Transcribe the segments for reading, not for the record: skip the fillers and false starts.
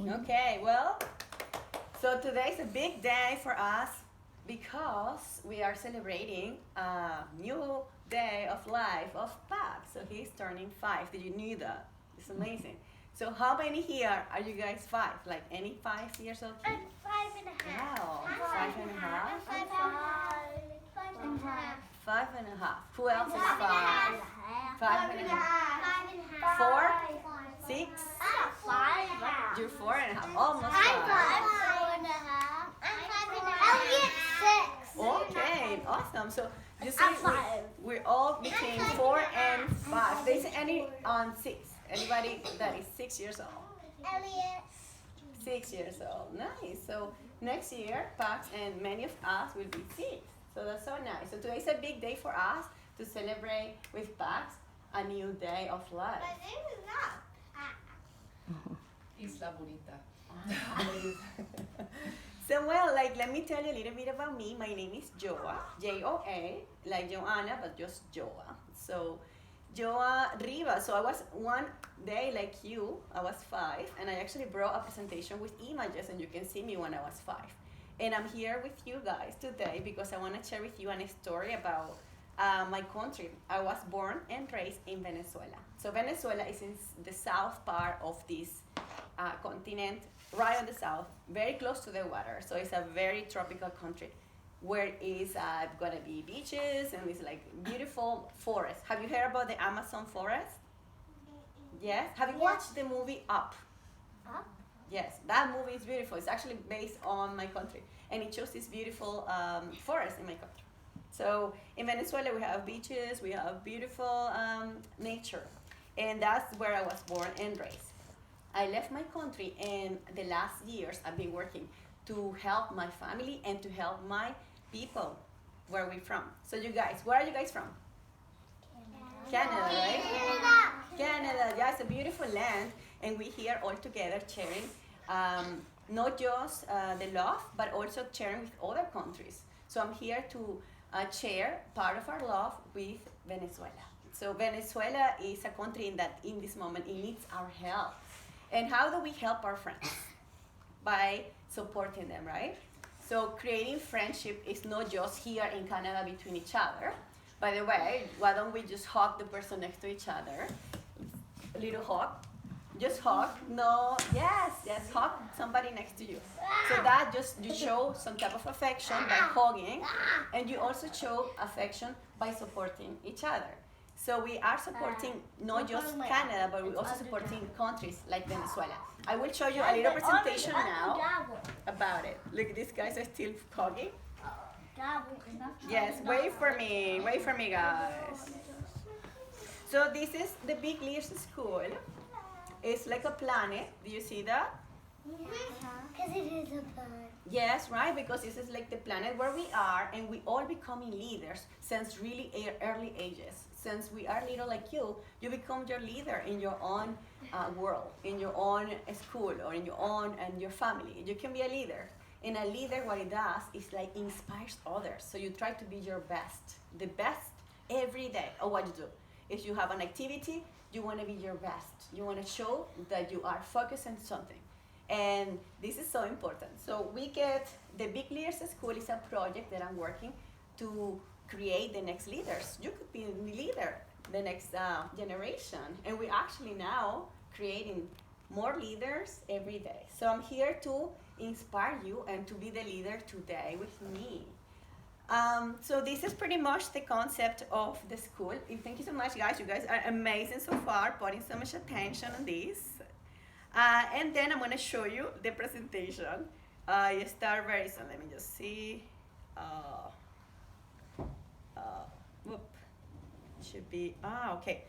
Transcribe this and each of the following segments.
Okay, well, so today's a big day for us because we are celebrating a new day of life of Pap. So he's turning 5. Did you know that? It's amazing. So how many here are you guys 5? Like any 5 years old kid? I'm 5.5. Wow, 5.5. 5.5. 5.5. Who else is 5? 5.5. 5.5. 4? 6? 5. You're 4.5. Almost I'm 5. 5.5. I'm 5.5. Okay, awesome. So you see, I'm 5. we all became 4 and 5. There isn't any on 6. Anybody that is 6 years old? Elliot. 6 years old. Nice. So next year, Pax and many of us will be 6. So that's so nice. So today is a big day for us to celebrate with Pax a new day of life. My name is not. Isla Bonita. So well, like let me tell you a little bit about me. My name is Joa, Joa, like Joanna, but just Joa. So Joa Riva. So I was one day like you, I was 5, and I actually brought a presentation with images, and you can see me when I was 5. And I'm here with you guys today because I want to share with you a story about my country. I was born and raised in Venezuela. So Venezuela is in the south part of this continent, right on the south, very close to the water. So it's a very tropical country where it's gonna be beaches and it's like beautiful forest. Have you heard about the Amazon forest? Yes. Have you watched the movie Up? Up? Yes, that movie is beautiful. It's actually based on my country, and it shows this beautiful forest in my country. So in Venezuela, we have beaches, we have beautiful nature, and that's where I was born and raised. I left my country, and the last years I've been working to help my family and to help my people where we're from. So you guys, where are you guys from? Canada, right? Canada, yeah, it's a beautiful land, and we're here all together sharing not just the love, but also sharing with other countries. So I'm here to share part of our love with Venezuela. So Venezuela is a country that in this moment it needs our help. And how do we help our friends? By supporting them, right? So creating friendship is not just here in Canada between each other. By the way, why don't we just hug the person next to each other? A little hug. Just hug. No, yes, hug somebody next to you. So that just you show some type of affection by hugging, and you also show affection by supporting each other. So we are supporting not just Canada, but we're also supporting countries like Venezuela. I will show you a little presentation now about it. Look, these guys are still hugging. Yes, wait for me, guys. So this is the Big Leaves School. It's like a planet. Do you see that? Because it is a bird. Yes, right, because this is like the planet where we are, and we all becoming leaders since really early ages. Since we are little like you become your leader in your own world, in your own school, or in your own and your family. You can be a leader. And a leader, what it does is like inspires others. So you try to be your best, the best every day. Or what you do. If you have an activity, you want to be your best. You want to show that you are focused on something. And this is so important. So we get, the Big Leaders School is a project that I'm working to create the next leaders. You could be the leader, the next generation. And we're actually now creating more leaders every day. So I'm here to inspire you and to be the leader today with me. So this is pretty much the concept of the school. And thank you so much, guys. You guys are amazing so far, putting so much attention on this. And then I'm going to show you the presentation. You start very soon. Let me just see. Whoop. Should be, okay.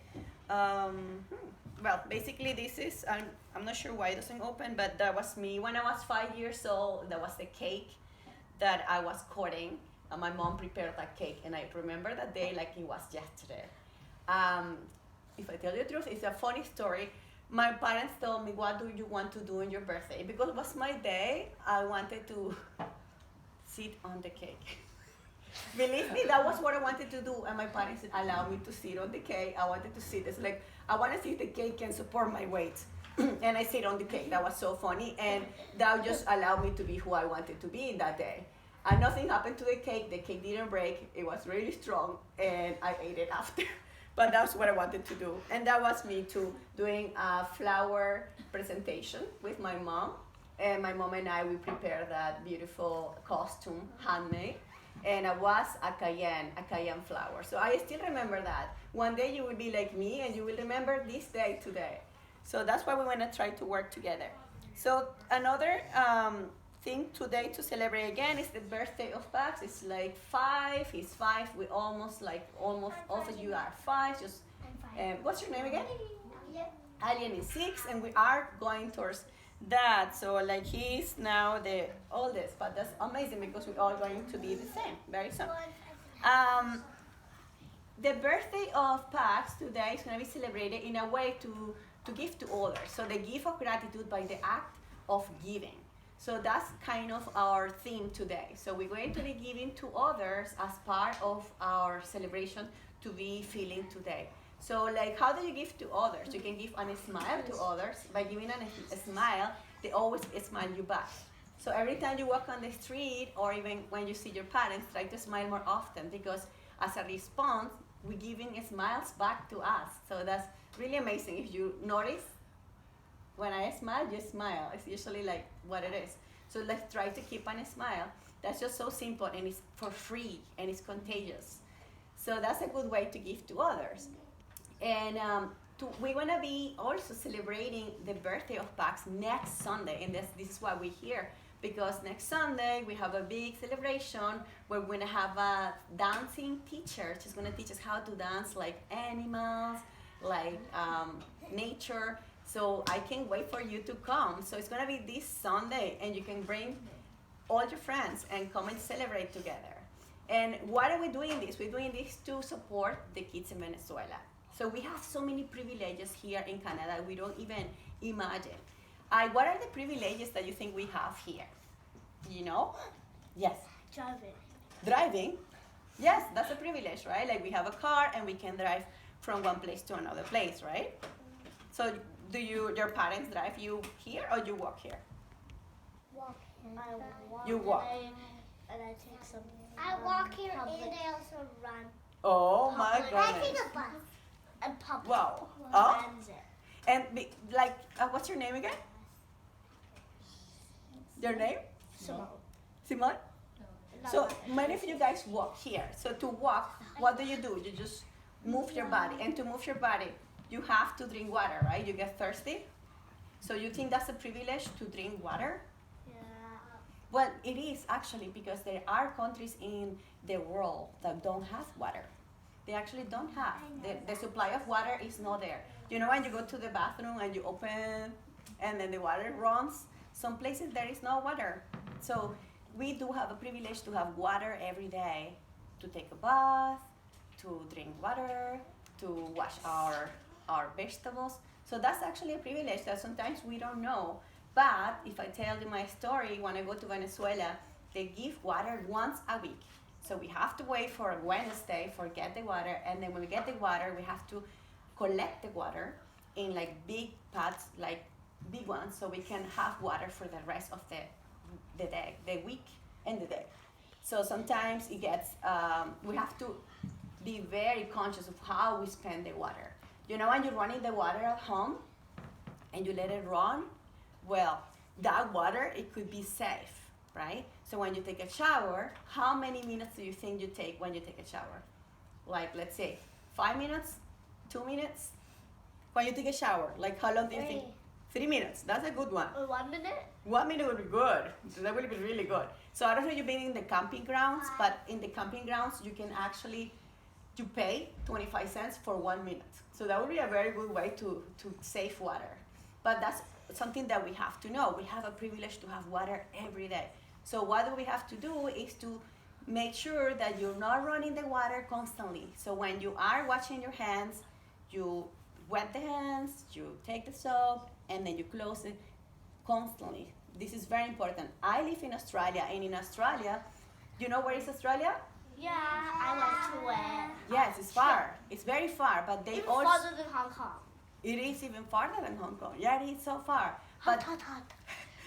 Well, basically this is, I'm not sure why it doesn't open, but that was me when I was 5 years old. That was the cake that I was cutting. My mom prepared that cake, and I remember that day like it was yesterday. If I tell you the truth, it's a funny story. My parents told me, what do you want to do on your birthday? Because it was my day, I wanted to sit on the cake. Believe me, that was what I wanted to do, and my parents allowed me to sit on the cake. I wanted to sit. It's like, I want to see if the cake can support my weight. and I sit on the cake. That was so funny, and that just allowed me to be who I wanted to be in that day. And nothing happened to the cake. The cake didn't break. It was really strong, and I ate it after. But that's what I wanted to do. And that was me too, doing a flower presentation with my mom. And my mom and I, we prepared that beautiful costume, handmade. And it was a cayenne flower. So I still remember that. One day you will be like me and you will remember this day today. So that's why we want to try to work together. So another thing today to celebrate again is the birthday of Pax. It's like 5, he's 5. We almost all of you are 5. Just what's your name again? Alien is 6, and we are going towards that. So like he's now the oldest, but that's amazing because we're all going to be the same very soon. The birthday of Pax today is going to be celebrated in a way to give to others. So the gift of gratitude by the act of giving. So that's kind of our theme today. So we're going to be giving to others as part of our celebration to be feeling today. So like, how do you give to others? You can give a smile to others. By giving a smile, they always smile you back. So every time you walk on the street, or even when you see your parents, try to smile more often, because as a response, we're giving smiles back to us. So that's really amazing. If you notice, when I smile, you smile. It's usually like what it is. So let's try to keep on a smile. That's just so simple, and it's for free, and it's contagious. So that's a good way to give to others. And we're going to be also celebrating the birthday of Pax next Sunday. And this is why we're here. Because next Sunday, we have a big celebration where we're going to have a dancing teacher. She's going to teach us how to dance like animals, like nature. So I can't wait for you to come. So it's going to be this Sunday, and you can bring all your friends and come and celebrate together. And why are we doing this? We're doing this to support the kids in Venezuela. So we have so many privileges here in Canada we don't even imagine. What are the privileges that you think we have here? You know? Yes. Driving? Yes, that's a privilege, right? Like we have a car and we can drive from one place to another place, right? So do your parents drive you here, or you walk here? Walk. You walk. And I take some. I walk here public. And I also run. Oh my I goodness. take a bus. And public. Wow. Oh? And what's your name again? Your name? Simone? So many of you guys walk here. So to walk, what do? You just move your body. And to move your body, you have to drink water, right? You get thirsty. So you think that's a privilege to drink water? Yeah. Well, it is actually, because there are countries in the world that don't have water. They actually don't have. The supply of water is not there. You know, when you go to the bathroom and you open and then the water runs, some places there is no water. So we do have a privilege to have water every day, to take a bath, to drink water, to wash our vegetables. So that's actually a privilege that sometimes we don't know. But if I tell you my story, when I go to Venezuela, they give water once a week. So we have to wait for Wednesday for get the water, and then when we get the water, we have to collect the water in like big pots, like big ones, so we can have water for the rest of the day, the week and the day. So sometimes it gets, we have to be very conscious of how we spend the water. You know, when you're running the water at home and you let it run, well, that water, it could be safe, right? So when you take a shower, how many minutes do you think you take when you take a shower? Like, let's say, 5 minutes, 2 minutes? When you take a shower, like how long do you think? 3 minutes, that's a good one. 1 minute? 1 minute would be good. That would be really good. So I don't know if you've been in the camping grounds, but in the camping grounds, you can actually, you pay 25 cents for 1 minute. So that would be a very good way to save water. But that's something that we have to know. We have a privilege to have water every day. So what we have to do is to make sure that you're not running the water constantly. So when you are washing your hands, you wet the hands, you take the soap, and then you close it constantly. This is very important. I live in Australia, and in Australia, you know where is Australia? Yeah, I went to it. Yes, it's far. It's very far, but they Even also... farther than Hong Kong. It is even farther than Hong Kong. Yeah, it is so far. Hot, But hot, hot.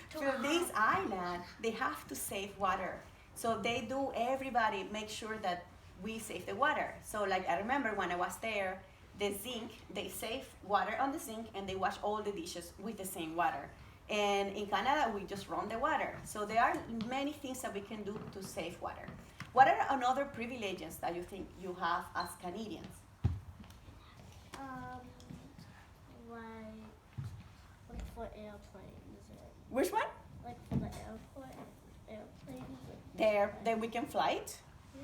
for this island, they have to save water. So they do, everybody make sure that we save the water. So like I remember when I was there, the sink, they save water on the sink and they wash all the dishes with the same water. And in Canada, we just run the water. So there are many things that we can do to save water. What are another privileges that you think you have as Canadians? Um, like for airplanes. Which one? Like for the airplanes. There, the weekend flight? Yeah.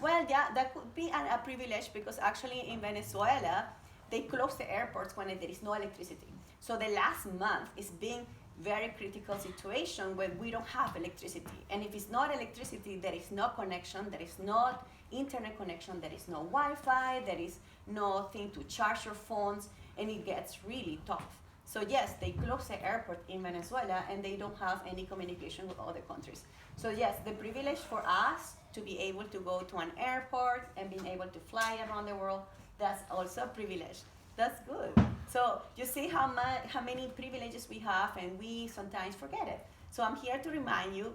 Well, yeah, that could be a privilege because actually in Venezuela, they close the airports when there is no electricity. So the last month is being very critical situation where we don't have electricity. And if it's not electricity, there is no connection, there is not internet connection, there is no Wi-Fi, there is nothing to charge your phones, and it gets really tough. So yes, they close the airport in Venezuela and they don't have any communication with other countries. So yes, the privilege for us to be able to go to an airport and being able to fly around the world, that's also a privilege. That's good. So you see how many privileges we have and we sometimes forget it. So I'm here to remind you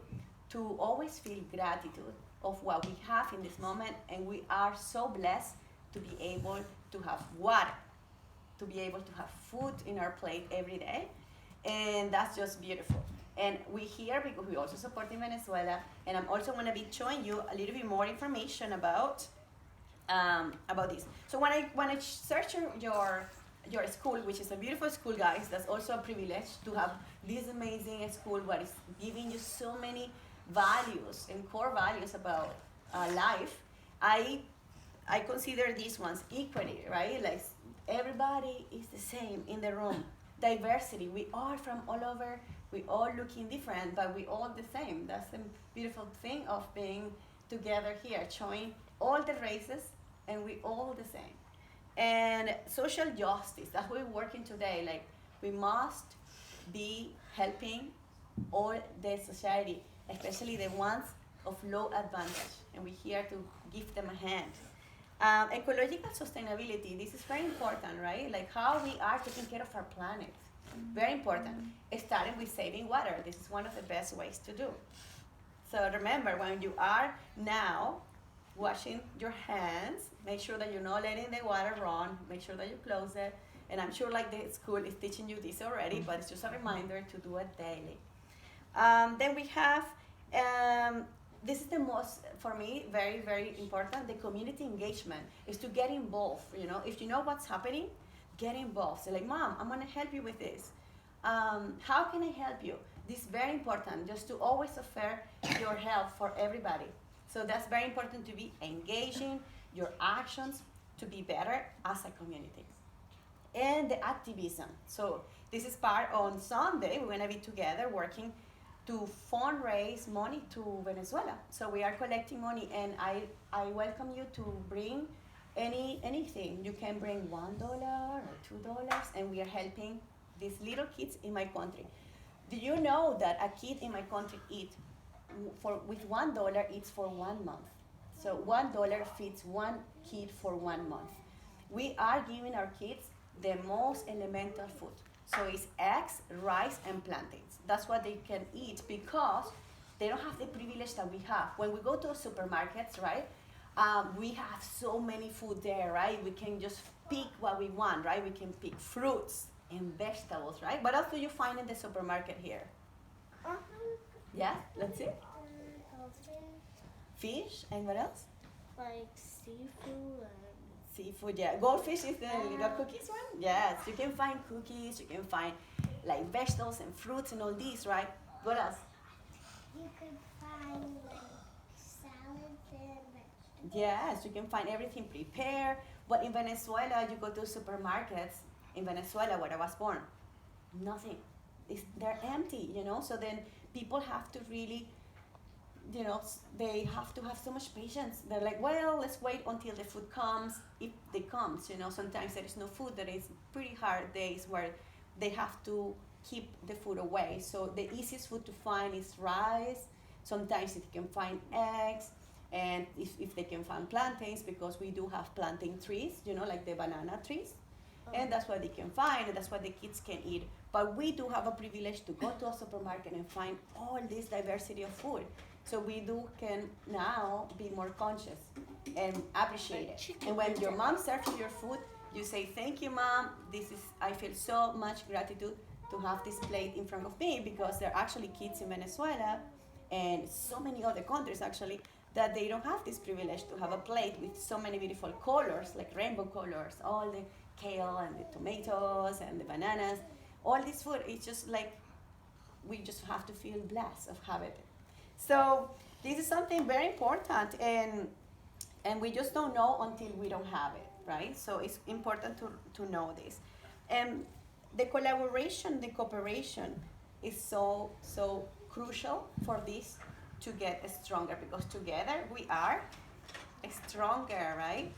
to always feel gratitude of what we have in this moment, and we are so blessed to be able to have water, to be able to have food in our plate every day, and that's just beautiful. And we're here because we also support in Venezuela, and I'm also going to be showing you a little bit more information about this. So when I search your school, which is a beautiful school, guys, that's also a privilege to have this amazing school what is giving you so many values and core values about life. I consider these ones equity, right? Like everybody is the same in the room. Diversity, we are from all over, we all looking different, but we all the same. That's the beautiful thing of being together here, showing all the races and we all the same. And social justice, that's what we're working today. Like we must be helping all the society, especially the ones of low advantage, and we're here to give them a hand. Ecological sustainability, this is very important, right? Like how we are taking care of our planet. Very important. Starting with saving water. This is one of the best ways to do. So remember, when you are now washing your hands, make sure that you're not letting the water run, make sure that you close it. And I'm sure like the school is teaching you this already, but it's just a reminder to do it daily. Then we have, this is the most, for me, very, very important, the community engagement is to get involved. You know, if you know what's happening, get involved. Say like, Mom, I'm gonna help you with this. How can I help you? This is very important, just to always offer your help for everybody. So that's very important, to be engaging your actions to be better as a community. And the activism. So this is part on Sunday, we're gonna be together working to fundraise money to Venezuela. So we are collecting money, and I welcome you to bring anything. You can bring $1 or $2, and we are helping these little kids in my country. Do you know that a kid in my country with $1 eats for 1 month? So $1 feeds one kid for 1 month. We are giving our kids the most elemental food. So it's eggs, rice, and plantains. That's what they can eat because they don't have the privilege that we have. When we go to supermarkets, right, we have so many food there, right? We can just pick what we want, right? We can pick fruits and vegetables, right? What else do you find in the supermarket here? Yeah, let's see. Fish, and what else? Like seafood. Seafood, yeah. Goldfish is the little cookies one? Yes, you can find cookies, you can find like vegetables and fruits and all these, right? What else? You can find like salads and vegetables. Yes, you can find everything prepared. But in Venezuela, you go to supermarkets, in Venezuela where I was born, nothing. They're empty, you know? So then people have to really, you know, they have to have so much patience. They're like, well, let's wait until the food comes, if it comes, you know. Sometimes there is no food. There is pretty hard days where they have to keep the food away. So the easiest food to find is rice. Sometimes if you can find eggs, and if they can find plantains, because we do have plantain trees, you know, like the banana trees. and that's what they can find, and that's what the kids can eat. But we do have a privilege to go to a supermarket and find all this diversity of food. So we can now be more conscious and appreciate it. And when your mom serves you your food, you say, "Thank you, mom. I feel so much gratitude to have this plate in front of me," because there are actually kids in Venezuela and so many other countries actually that they don't have this privilege to have a plate with so many beautiful colors, like rainbow colors, all the kale and the tomatoes and the bananas. All this food is just like, we just have to feel blessed of having it. So this is something very important, and we just don't know until we don't have it, right? So it's important to know this. And the collaboration, the cooperation is so crucial for this to get stronger, because together we are stronger, right?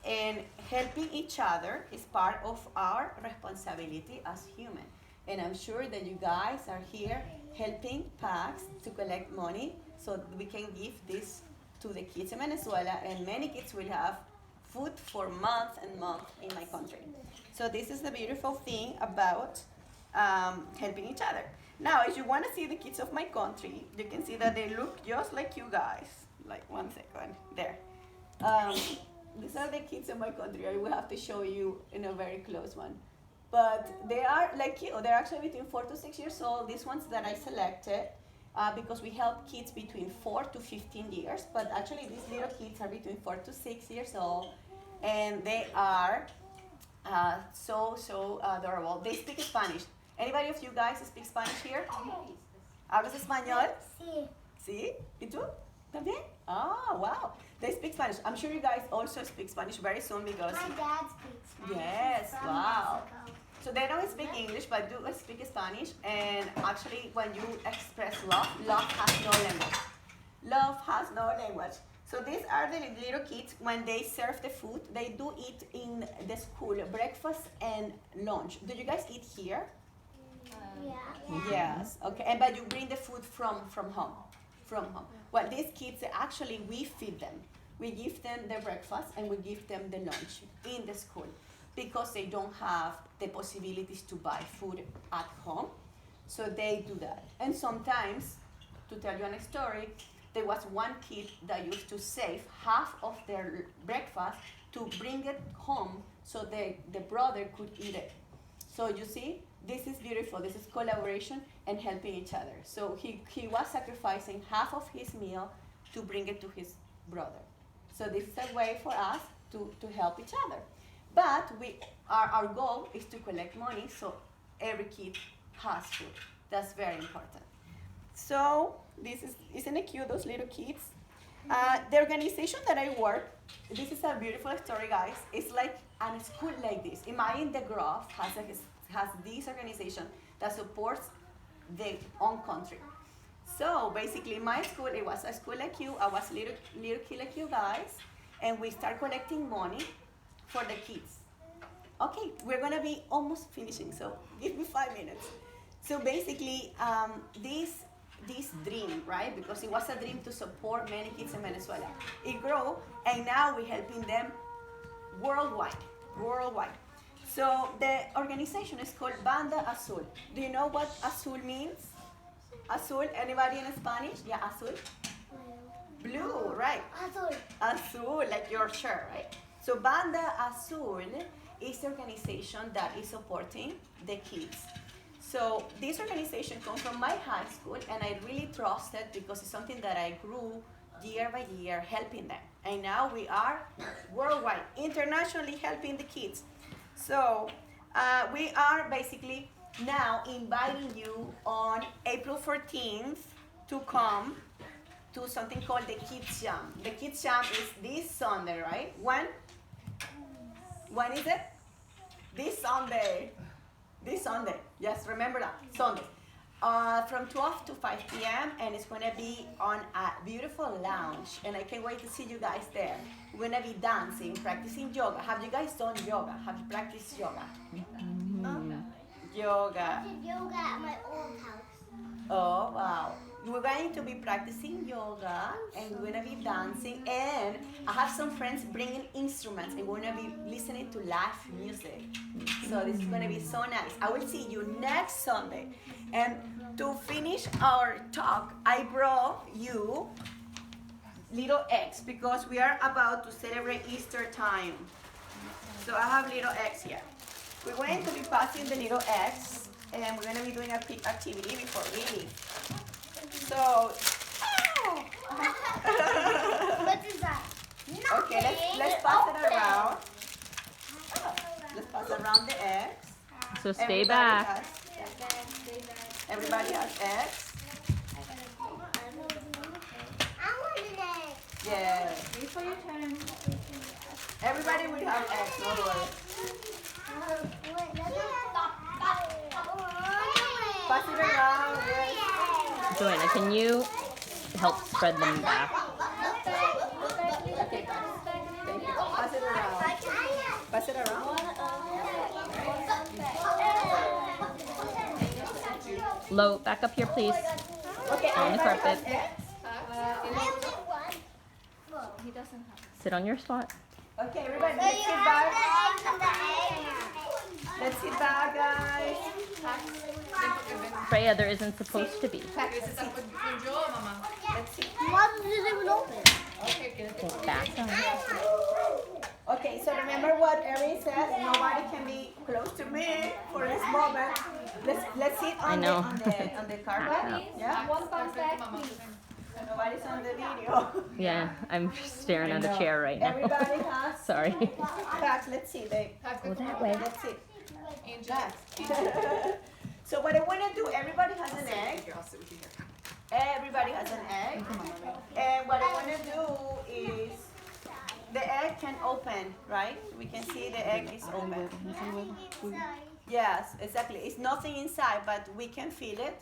And helping each other is part of our responsibility as human. And I'm sure that you guys are here helping PACS to collect money so we can give this to the kids in Venezuela, and many kids will have food for months and months in my country. So this is the beautiful thing about helping each other. Now, if you want to see the kids of my country, you can see that they look just like you guys. Like, 1 second, there. These are the kids of my country. I will have to show you in a very close one. But they are like you. They're actually between 4 to 6 years old. These ones that I selected, because we help kids between 4 to 15 years. But actually, these little kids are between 4 to 6 years old. And they are so adorable. They speak Spanish. Anybody of you guys speak Spanish here? ¿Hablas español? Sí. ¿Sí? ¿Y tú? ¿También? Oh, wow. They speak Spanish. I'm sure you guys also speak Spanish very soon because... My dad speaks Spanish. Yes, From wow. Mexico. So they don't speak English, but do speak Spanish. And actually, when you express love, love has no language. Love has no language. So these are the little kids. When they serve the food, they do eat in the school, breakfast and lunch. Do you guys eat here? Yeah. Yes. Okay. And but you bring the food from home, from home. Well, these kids actually we feed them. We give them the breakfast and we give them the lunch in the school because they don't have the possibilities to buy food at home. So they do that. And sometimes, to tell you a story, there was one kid that used to save half of their breakfast to bring it home so the brother could eat it. So you see, this is beautiful. This is collaboration and helping each other. So he was sacrificing half of his meal to bring it to his brother. So this is a way for us to help each other. But our goal is to collect money so every kid has food. That's very important. So isn't it cute, those little kids? The organization that I work, this is a beautiful story, guys. It's like a school like this. Imagine the graph has this organization that supports their own country. So basically, my school, it was a school like you. I was little kid like you guys, and we start collecting money for the kids. Okay, we're gonna be almost finishing, so give me 5 minutes. So basically, this dream, right? Because it was a dream to support many kids in Venezuela. It grew, and now we're helping them worldwide. So the organization is called Banda Azul. Do you know what azul means? Azul, anybody in Spanish? Yeah, azul. Blue, right? Azul, like your shirt, right? So Banda Azul is the organization that is supporting the kids. So this organization comes from my high school, and I really trust it because it's something that I grew year by year helping them. And now we are worldwide, internationally helping the kids. So we are basically now inviting you on April 14th to come to something called the Kids Jam. The Kids Jam is this Sunday, right? When is it? This Sunday. This Sunday. Yes, remember that. Sunday. From 12 to 5 p.m. and it's going to be on a beautiful lounge. And I can't wait to see you guys there. We're going to be dancing, practicing yoga. Have you guys done yoga? Have you practiced yoga? I Yoga. did yoga at my old house. Oh, wow. we're going to be practicing yoga and we're going to be dancing, and I have some friends bringing instruments and we're going to be listening to live music. So this is going to be so nice. I will see you next Sunday. And to finish our talk, I brought you little eggs because we are about to celebrate Easter time. So I have little eggs here. We're going to be passing the little eggs, and we're going to be doing a quick activity before we leave. So, What is that? okay, let's pass it around. Let's pass around the eggs. So stay back. Everybody has eggs. Yeah. Wait for your turn. Everybody will have eggs, no worries. Pass it around, yes. Joanna, can you help spread them back? Okay, thank you. Pass it around. Pass it around. Lo, back up here, please. Okay, On the everybody carpet. has eggs? Sit on your spot. Okay, everybody, let's sit back. Let's sit back, guys. Freya, there isn't supposed to be. Let's sit. Why did it even open? Just back up. Okay, so remember what Erin says. Nobody can be close to me for this moment. Let's sit on the carpet. Yeah. One pound back, please. Nobody's on the video. Yeah, I'm staring at a chair right now. Everybody has. Sorry. Facts. Let's see. Go that way. Let's see. Facts. So what I want to do, everybody has an egg. Everybody has an egg. And what I want to do is, the egg can open, right? We can see the egg is open. Yes, exactly. It's nothing inside, but we can feel it.